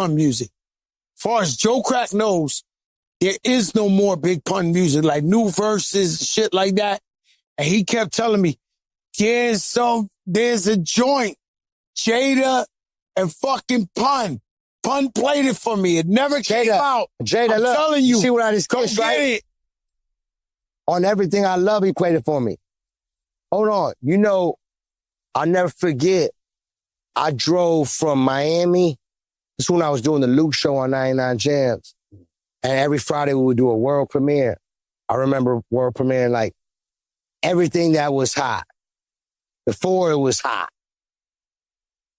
Pun music. Far as Joe Crack knows, there is no more Big Pun music, like new verses, shit like that. And he kept telling me, there's a joint, Jada and fucking Pun. Pun played it for me. It never came out. Jada, I'm look, telling you. See what I just Go kissed, get right? it. On Everything I Love, he played it for me. Hold on. You know, I'll never forget, I drove from Miami. This is when I was doing the Luke show on 99 Jams. And every Friday we would do a world premiere. I remember world premiere, like, everything that was hot. Before it was hot.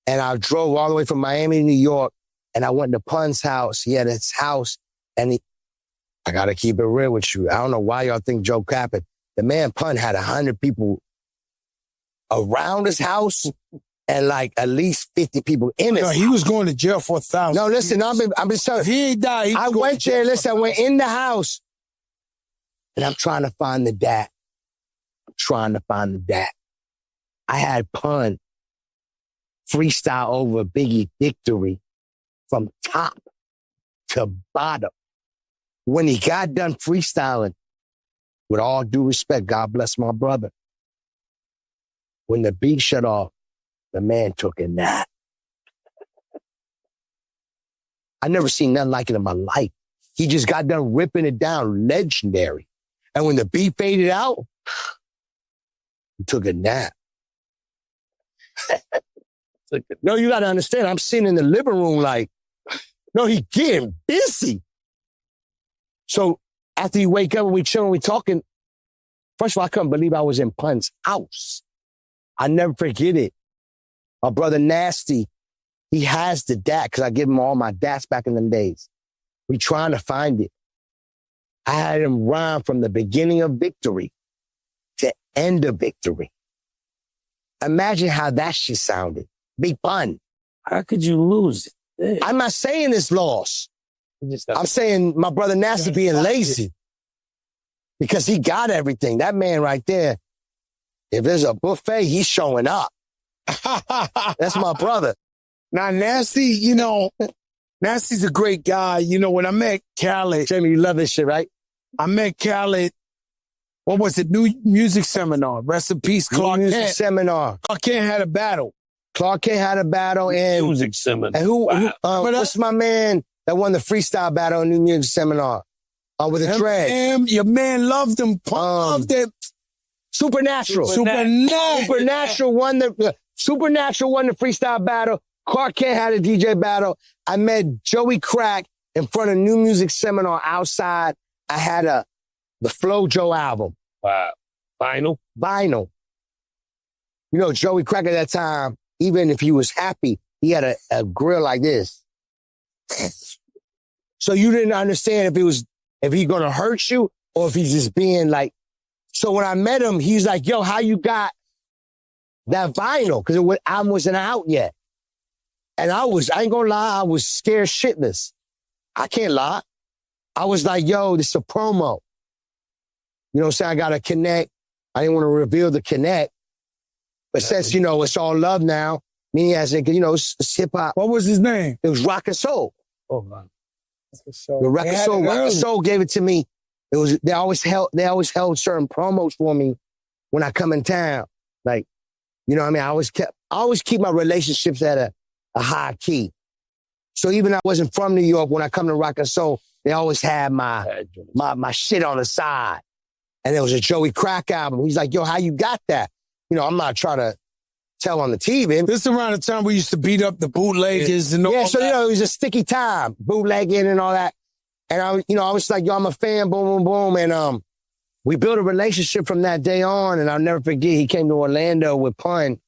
And I drove all the way from Miami to New York, and I went to Pun's house. He had his house, and I gotta keep it real with you. I don't know why y'all think Joe capping. The man Pun had 100 people around his house and like at least 50 people in his house. He was going to jail for 1,000. No, listen, I'm just telling you. If he ain't died, I went there, listen, I went in the house, and I'm trying to find the dad. I had Pun freestyle over Biggie Victory from top to bottom. When he got done freestyling, with all due respect, God bless my brother, when the beat shut off, the man took a nap. I never seen nothing like it in my life. He just got done ripping it down, legendary. And when the beat faded out, he took a nap. No, you got to understand, I'm sitting in the living room like, no, he getting busy. So after you wake up and we chilling, we talking, first of all, I couldn't believe I was in Pun's house. I never forget it. My brother Nasty, he has the DAT because I give him all my DATs back in them days. We trying to find it. I had him rhyme from the beginning of Victory to end of Victory. Imagine how that shit sounded. Big Pun. How could you lose it? Hey. I'm not saying it's lost. I'm saying my brother Nasty being lazy because he got everything. That man right there, if there's a buffet, he's showing up. That's my brother. Now, Nasty, Nasty's a great guy. When I met Khaled. Jamie, you love this shit, right? I met Khaled. What was it? New music seminar. Rest in peace, Clark Kent. Music seminar. Clark Kent had a battle. Clark Kent had a battle and music seminar. And what's my man that won the freestyle battle in New Music Seminar? With the dread. Your man loved him. Loved him. Supernatural won the freestyle battle. Clark Kent had a DJ battle. I met Joey Crack in front of New Music Seminar outside. I had the Flow Joe album. Wow. Vinyl. Joey Crack at that time, even if he was happy, he had a grill like this. So you didn't understand if he gonna hurt you or if he's just being like. So when I met him, he's like, yo, how you got that vinyl? Because the album wasn't out yet. And I ain't gonna lie, I was scared shitless. I can't lie. I was like, yo, this is a promo. You know what I'm saying? I gotta connect. I didn't want to reveal the connect. But since, it's all love now, meaning as in, it's hip hop. What was his name? It was Rock and Soul. Oh, man. The Rock and Soul gave it to me. They always held certain promos for me when I come in town. Like, you know what I mean? I always keep my relationships at a high key. So even I wasn't from New York, when I come to Rock and Soul, they always had my shit on the side. And there was a Joey Crack album. He's like, yo, how you got that? I'm not trying to tell on the TV. This is around the time we used to beat up the bootleggers and all that. Yeah, so, it was a sticky time, bootlegging and all that. And I was like, yo, I'm a fan, boom, boom, boom. And we built a relationship from that day on. And I'll never forget, he came to Orlando with Pun.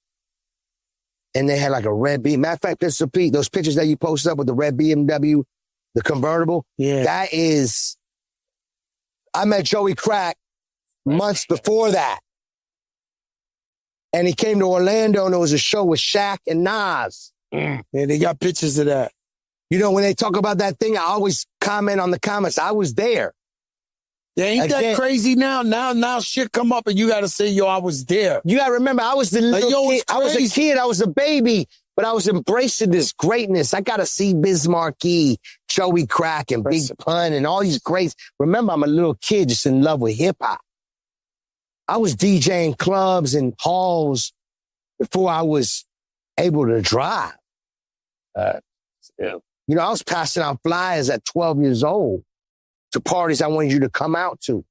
And they had like a red B. Matter of fact, this is Pete, those pictures that you posted up with the red BMW, the convertible. Yeah. That is, I met Joey Crack months before that. And he came to Orlando and there was a show with Shaq and Nas. Yeah, they got pictures of that. When they talk about that thing, I always comment on the comments. I was there. Yeah, ain't that crazy now? Now shit come up and you got to say, yo, I was there. You got to remember, I was the little kid. I was a kid. I was a baby. But I was embracing this greatness. I got to see Biz Markie, Joey Crack, and Big Pun, and all these greats. Remember, I'm a little kid just in love with hip hop. I was DJing clubs and halls before I was able to drive. Yeah. You know, I was passing out flyers at 12 years old to parties I wanted you to come out to.